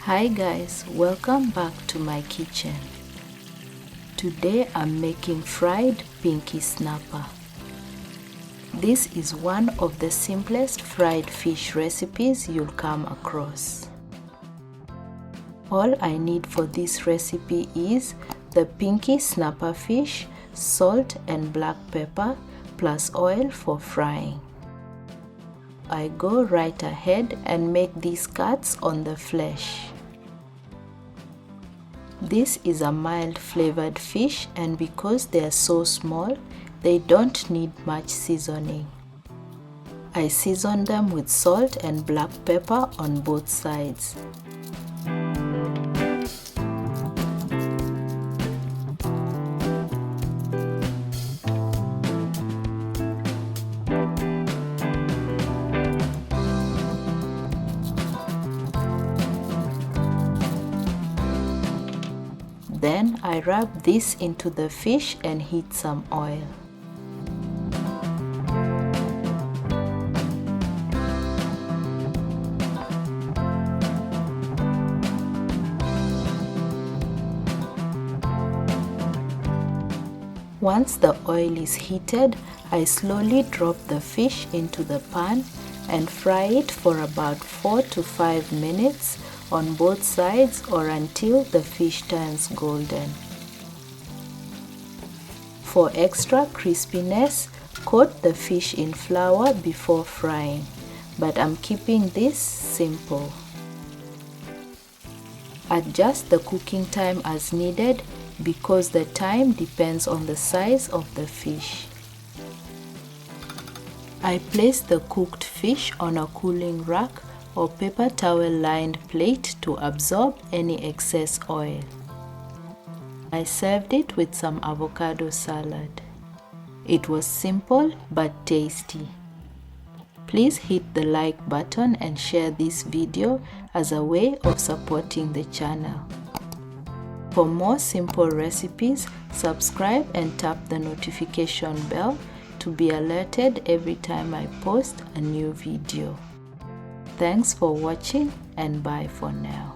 Hi guys, welcome back to my kitchen. Today I'm making fried pinky snapper. This is one of the simplest fried fish recipes you'll come across. All I need for this recipe is the pinky snapper fish, salt and black pepper, plus oil for frying. I go right ahead and make these cuts on the flesh. This is a mild flavored fish, and because they are so small, they don't need much seasoning. I season them with salt and black pepper on both sides. Then I rub this into the fish and heat some oil. Once the oil is heated, I slowly drop the fish into the pan and fry it for about 4 to 5 minutes on both sides or until the fish turns golden. For extra crispiness, coat the fish in flour before frying, but I'm keeping this simple. Adjust the cooking time as needed because the time depends on the size of the fish. I place the cooked fish on a cooling rack or paper towel lined plate to absorb any excess oil. I served it with some avocado salad. It was simple but tasty. Please hit the like button and share this video as a way of supporting the channel. For more simple recipes, subscribe and tap the notification bell to be alerted every time I post a new video. Thanks for watching and bye for now.